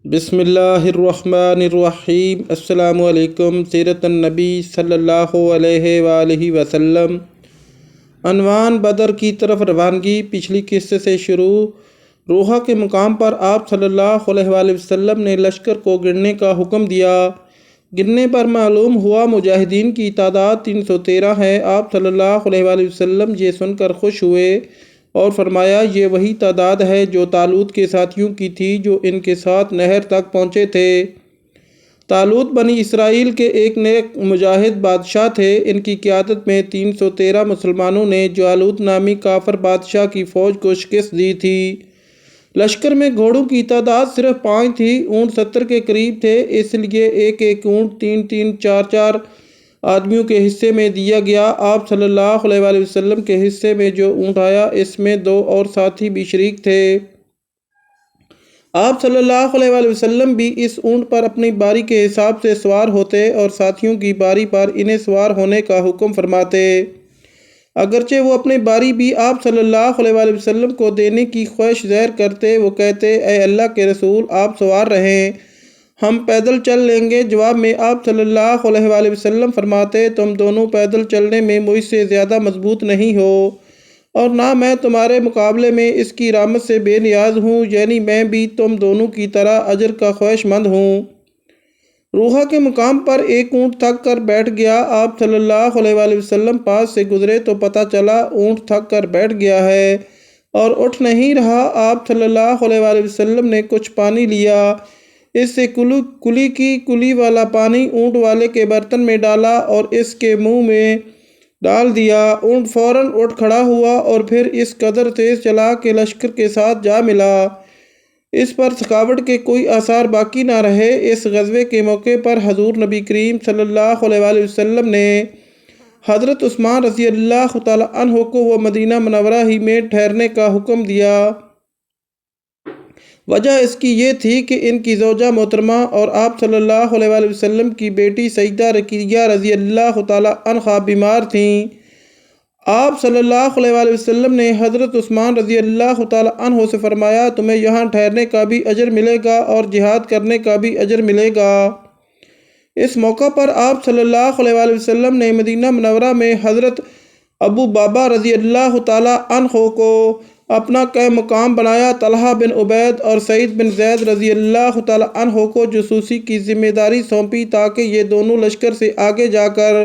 بسم اللہ الرحمن الرحیم۔ السلام علیکم۔ سیرت النبی صلی اللہ علیہ وآلہ وسلم۔ عنوان: بدر کی طرف روانگی۔ پچھلی قصے سے شروع۔ روحا کے مقام پر آپ صلی اللہ علیہ وآلہ وسلم نے لشکر کو گرنے کا حکم دیا۔ گرنے پر معلوم ہوا مجاہدین کی تعداد 313 ہے۔ آپ صلی اللہ علیہ وآلہ وسلم یہ سن کر خوش ہوئے اور فرمایا، یہ وہی تعداد ہے جو طالوت کے ساتھیوں کی تھی جو ان کے ساتھ نہر تک پہنچے تھے۔ طالوت بنی اسرائیل کے ایک نیک مجاہد بادشاہ تھے۔ ان کی قیادت میں 313 مسلمانوں نے جالوت نامی کافر بادشاہ کی فوج کو شکست دی تھی۔ لشکر میں گھوڑوں کی تعداد صرف 5 تھی۔ اونٹ 70 کے قریب تھے، اس لیے ایک ایک اونٹ 3 4 آدمیوں کے حصے میں دیا گیا۔ آپ صلی اللہ علیہ وآلہ وسلم کے حصے میں جو اونٹ آیا اس میں 2 اور ساتھی بھی شریک تھے۔ آپ صلی اللہ علیہ وآلہ وسلم بھی اس اونٹ پر اپنی باری کے حساب سے سوار ہوتے اور ساتھیوں کی باری پر انہیں سوار ہونے کا حکم فرماتے۔ اگرچہ وہ اپنی باری بھی آپ صلی اللہ علیہ وآلہ وسلم کو دینے کی خواہش ظاہر کرتے، وہ کہتے، اے اللہ کے رسول، آپ سوار رہیں، ہم پیدل چل لیں گے۔ جواب میں آپ صلی اللہ علیہ وآلہ وسلم فرماتے، تم دونوں پیدل چلنے میں مجھ سے زیادہ مضبوط نہیں ہو اور نہ میں تمہارے مقابلے میں اس کی رحمت سے بے نیاز ہوں، یعنی میں بھی تم دونوں کی طرح اجر کا خواہش مند ہوں۔ روحا کے مقام پر ایک اونٹ تھک کر بیٹھ گیا۔ آپ صلی اللہ علیہ وآلہ وسلم پاس سے گزرے تو پتہ چلا اونٹ تھک کر بیٹھ گیا ہے اور اٹھ نہیں رہا۔ آپ صلی اللہ علیہ وآلہ وسلم نے کچھ پانی لیا، اس سے کلی والا پانی اونٹ والے کے برتن میں ڈالا اور اس کے منہ میں ڈال دیا۔ اونٹ فوراً اٹھ کھڑا ہوا اور پھر اس قدر تیز چلا کہ لشکر کے ساتھ جا ملا۔ اس پر تھکاوٹ کے کوئی آثار باقی نہ رہے۔ اس غزوے کے موقع پر حضور نبی کریم صلی اللہ علیہ وآلہ وسلم نے حضرت عثمان رضی اللہ تعالیٰ عنہ کو وہ مدینہ منورہ ہی میں ٹھہرنے کا حکم دیا۔ وجہ اس کی یہ تھی کہ ان کی زوجہ محترمہ اور آپ صلی اللہ علیہ وآلہ وسلم کی بیٹی سیدہ رقیہ رضی اللہ تعالیٰ عنہا بیمار تھیں۔ آپ صلی اللہ علیہ وآلہ وسلم نے حضرت عثمان رضی اللہ تعالیٰ عنہ سے فرمایا، تمہیں یہاں ٹھہرنے کا بھی اجر ملے گا اور جہاد کرنے کا بھی اجر ملے گا۔ اس موقع پر آپ صلی اللہ علیہ وآلہ وسلم نے مدینہ منورہ میں حضرت ابو بابا رضی اللہ تعالیٰ عنہ کو اپنا قائم مقام بنایا۔ طلحہ بن عبید اور سعید بن زید رضی اللہ تعالیٰ عنہ کو جاسوسی کی ذمہ داری سونپی تاکہ یہ دونوں لشکر سے آگے جا کر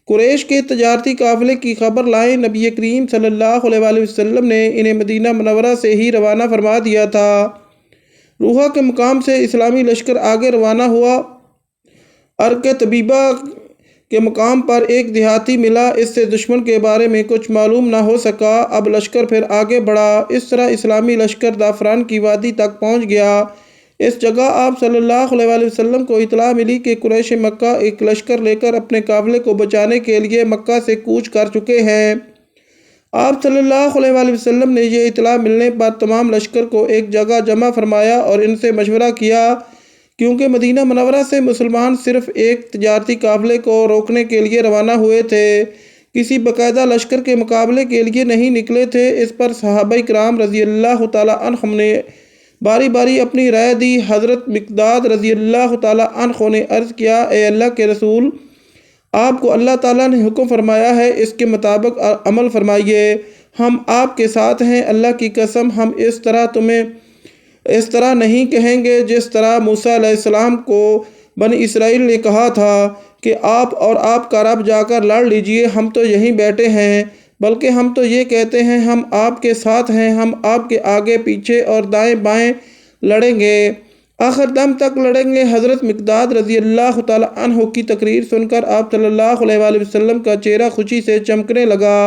قریش کے تجارتی قافلے کی خبر لائیں۔ نبی کریم صلی اللہ علیہ وآلہ وسلم نے انہیں مدینہ منورہ سے ہی روانہ فرما دیا تھا۔ روحا کے مقام سے اسلامی لشکر آگے روانہ ہوا۔ ارک طبیبہ کے مقام پر ایک دیہاتی ملا، اس سے دشمن کے بارے میں کچھ معلوم نہ ہو سکا۔ اب لشکر پھر آگے بڑھا۔ اس طرح اسلامی لشکر زعفران کی وادی تک پہنچ گیا۔ اس جگہ آپ صلی اللہ علیہ وآلہ وسلم کو اطلاع ملی کہ قریش مکہ ایک لشکر لے کر اپنے قافلے کو بچانے کے لیے مکہ سے کوچ کر چکے ہیں۔ آپ صلی اللہ علیہ وآلہ وسلم نے یہ اطلاع ملنے پر تمام لشکر کو ایک جگہ جمع فرمایا اور ان سے مشورہ کیا، کیونکہ مدینہ منورہ سے مسلمان صرف ایک تجارتی قافلے کو روکنے کے لیے روانہ ہوئے تھے، کسی باقاعدہ لشکر کے مقابلے کے لیے نہیں نکلے تھے۔ اس پر صحابہ کرام رضی اللہ تعالیٰ عنہم نے باری باری اپنی رائے دی۔ حضرت مقداد رضی اللہ تعالیٰ عنہ نے عرض کیا، اے اللہ کے رسول، آپ کو اللہ تعالیٰ نے حکم فرمایا ہے، اس کے مطابق عمل فرمائیے، ہم آپ کے ساتھ ہیں۔ اللہ کی قسم، ہم اس طرح نہیں کہیں گے جس طرح موسیٰ علیہ السلام کو بنی اسرائیل نے کہا تھا کہ آپ اور آپ کا رب جا کر لڑ لیجئے، ہم تو یہیں بیٹھے ہیں، بلکہ ہم تو یہ کہتے ہیں ہم آپ کے ساتھ ہیں، ہم آپ کے آگے پیچھے اور دائیں بائیں لڑیں گے، آخر دم تک لڑیں گے۔ حضرت مقداد رضی اللہ تعالیٰ عنہ کی تقریر سن کر آپ صلی اللہ علیہ وآلہ وسلم کا چہرہ خوشی سے چمکنے لگا۔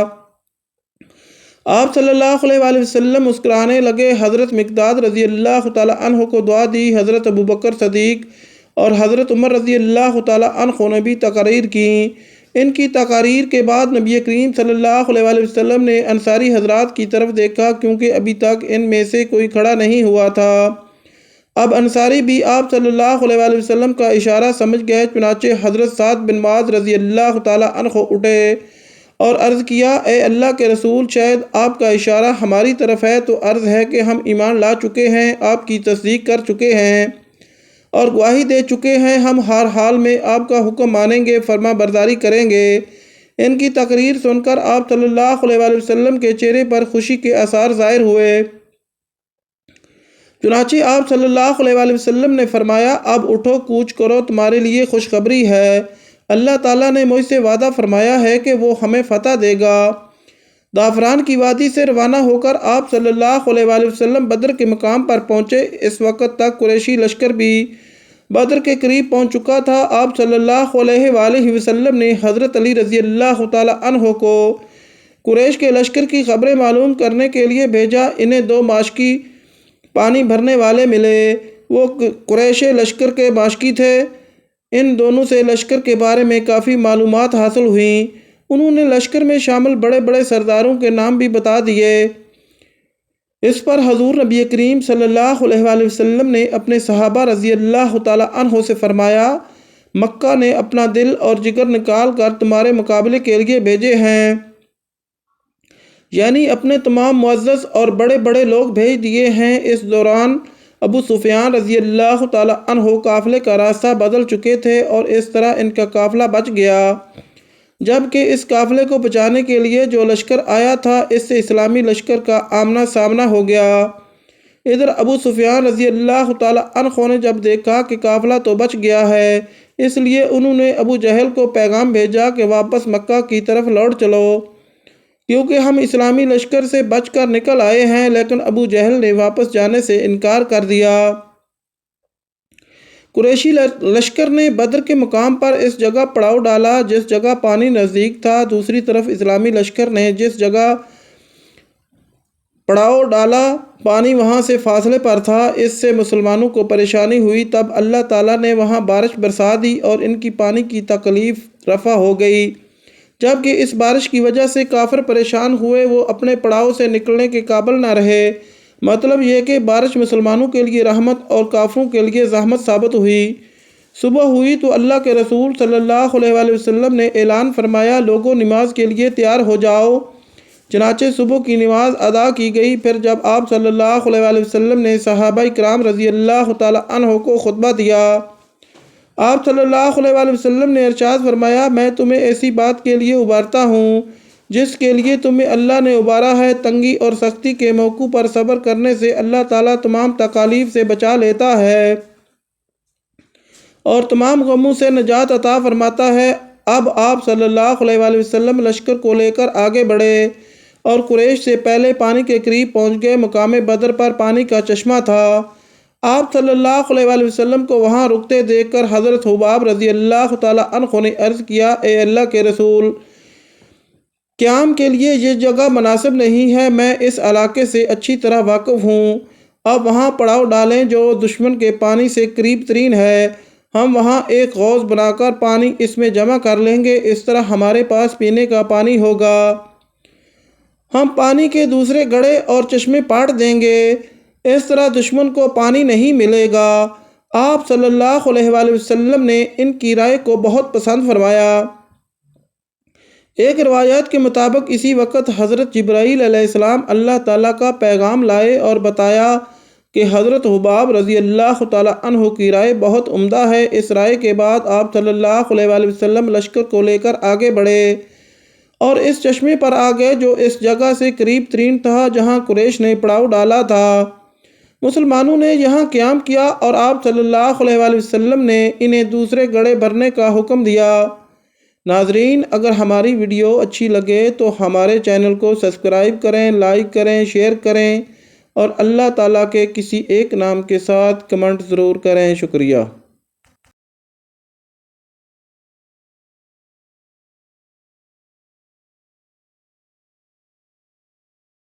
آپ صلی اللہ علیہ وآلہ وسلم مسکرانے لگے۔ حضرت مقداد رضی اللہ تعالیٰ عنہ کو دعا دی۔ حضرت ابوبکر صدیق اور حضرت عمر رضی اللہ تعالیٰ عنہ نے بھی تقاریر کی۔ ان کی تقاریر کے بعد نبی کریم صلی اللہ علیہ وآلہ وسلم نے انصاری حضرات کی طرف دیکھا، کیونکہ ابھی تک ان میں سے کوئی کھڑا نہیں ہوا تھا۔ اب انصاری بھی آپ صلی اللہ علیہ وآلہ وسلم کا اشارہ سمجھ گئے، چنانچہ حضرت سعد بن معاذ رضی اللہ تعالیٰ عنہ اٹھے اور عرض کیا، اے اللہ کے رسول، شاید آپ کا اشارہ ہماری طرف ہے تو عرض ہے کہ ہم ایمان لا چکے ہیں، آپ کی تصدیق کر چکے ہیں۔ اور گواہی دے چکے ہیں ہم ہر حال میں آپ کا حکم مانیں گے، فرما برداری کریں گے۔ ان کی تقریر سن کر آپ صلی اللہ علیہ وآلہ وسلم کے چہرے پر خوشی کے آثار ظاہر ہوئے۔ چنانچہ آپ صلی اللہ علیہ وآلہ وسلم نے فرمایا، اب اٹھو، کوچ کرو، تمہارے لیے خوشخبری ہے، اللہ تعالیٰ نے مجھ سے وعدہ فرمایا ہے کہ وہ ہمیں فتح دے گا۔ زعفران کی وادی سے روانہ ہو کر آپ صلی اللہ علیہ وآلہ وسلم بدر کے مقام پر پہنچے۔ اس وقت تک قریشی لشکر بھی بدر کے قریب پہنچ چکا تھا۔ آپ صلی اللہ علیہ وآلہ وسلم نے حضرت علی رضی اللہ تعالیٰ عنہ کو قریش کے لشکر کی خبریں معلوم کرنے کے لیے بھیجا۔ انہیں 2 ماشکی پانی بھرنے والے ملے، وہ قریش لشکر کے ماشکی تھے۔ ان دونوں سے لشکر کے بارے میں کافی معلومات حاصل ہوئیں۔ انہوں نے لشکر میں شامل بڑے بڑے سرداروں کے نام بھی بتا دیے۔ اس پر حضور نبی کریم صلی اللہ علیہ وآلہ وسلم نے اپنے صحابہ رضی اللہ تعالیٰ عنہ سے فرمایا، مکہ نے اپنا دل اور جگر نکال کر تمہارے مقابلے کے لیے بھیجے ہیں، یعنی اپنے تمام معزز اور بڑے بڑے لوگ بھیج دیے ہیں۔ اس دوران ابو سفیان رضی اللہ تعالیٰ عنہ قافلے کا راستہ بدل چکے تھے اور اس طرح ان کا قافلہ بچ گیا، جبکہ اس قافلے کو بچانے کے لیے جو لشکر آیا تھا اس سے اسلامی لشکر کا آمنا سامنا ہو گیا۔ ادھر ابو سفیان رضی اللہ تعالیٰ عنہ نے جب دیکھا کہ قافلہ تو بچ گیا ہے، اس لیے انہوں نے ابو جہل کو پیغام بھیجا کہ واپس مکہ کی طرف لوٹ چلو، کیونکہ ہم اسلامی لشکر سے بچ کر نکل آئے ہیں۔ لیکن ابو جہل نے واپس جانے سے انکار کر دیا۔ قریشی لشکر نے بدر کے مقام پر اس جگہ پڑاؤ ڈالا جس جگہ پانی نزدیک تھا۔ دوسری طرف اسلامی لشکر نے جس جگہ پڑاؤ ڈالا پانی وہاں سے فاصلے پر تھا۔ اس سے مسلمانوں کو پریشانی ہوئی۔ تب اللہ تعالیٰ نے وہاں بارش برسا دی اور ان کی پانی کی تکلیف رفع ہو گئی، جبکہ اس بارش کی وجہ سے کافر پریشان ہوئے، وہ اپنے پڑاؤ سے نکلنے کے قابل نہ رہے۔ مطلب یہ کہ بارش مسلمانوں کے لیے رحمت اور کافروں کے لیے زحمت ثابت ہوئی۔ صبح ہوئی تو اللہ کے رسول صلی اللہ علیہ وآلہ وسلم نے اعلان فرمایا، لوگوں نماز کے لیے تیار ہو جاؤ۔ چنانچہ صبح کی نماز ادا کی گئی۔ پھر جب آپ صلی اللہ علیہ وآلہ وسلم نے صحابہ کرام رضی اللہ تعالیٰ عنہ کو خطبہ دیا، آپ صلی اللہ علیہ وآلہ وسلم نے ارشاد فرمایا، میں تمہیں ایسی بات کے لیے ابھارتا ہوں جس کے لیے تمہیں اللہ نے ابھارا ہے۔ تنگی اور سختی کے موقع پر صبر کرنے سے اللہ تعالیٰ تمام تکالیف سے بچا لیتا ہے اور تمام غموں سے نجات عطا فرماتا ہے۔ اب آپ صلی اللہ علیہ وآلہ وسلم لشکر کو لے کر آگے بڑھے اور قریش سے پہلے پانی کے قریب پہنچ گئے۔ مقام بدر پر پانی کا چشمہ تھا۔ آپ صلی اللہ علیہ وآلہ وسلم کو وہاں رکتے دیکھ کر حضرت حباب رضی اللہ تعالیٰ عنہ نے عرض کیا، اے اللہ کے رسول، قیام کے لیے یہ جگہ مناسب نہیں ہے، میں اس علاقے سے اچھی طرح واقف ہوں، اب وہاں پڑاؤ ڈالیں جو دشمن کے پانی سے قریب ترین ہے۔ ہم وہاں ایک حوض بنا کر پانی اس میں جمع کر لیں گے، اس طرح ہمارے پاس پینے کا پانی ہوگا۔ ہم پانی کے دوسرے گڑھے اور چشمے پاٹ دیں گے، اس طرح دشمن کو پانی نہیں ملے گا۔ آپ صلی اللہ علیہ وآلہ وسلم نے ان کی رائے کو بہت پسند فرمایا۔ ایک روایت کے مطابق اسی وقت حضرت جبرائیل علیہ السلام اللہ تعالیٰ کا پیغام لائے اور بتایا کہ حضرت حباب رضی اللہ تعالیٰ عنہ کی رائے بہت عمدہ ہے۔ اس رائے کے بعد آپ صلی اللہ علیہ وآلہ وسلم لشکر کو لے کر آگے بڑھے اور اس چشمے پر آ گئے جو اس جگہ سے قریب ترین تھا جہاں قریش نے پڑاؤ ڈالا تھا۔ مسلمانوں نے یہاں قیام کیا اور آپ صلی اللہ علیہ وآلہ وسلم نے انہیں دوسرے گڑھے بھرنے کا حکم دیا۔ ناظرین، اگر ہماری ویڈیو اچھی لگے تو ہمارے چینل کو سبسکرائب کریں، لائک کریں، شیئر کریں اور اللہ تعالیٰ کے کسی ایک نام کے ساتھ کمنٹ ضرور کریں۔ شکریہ۔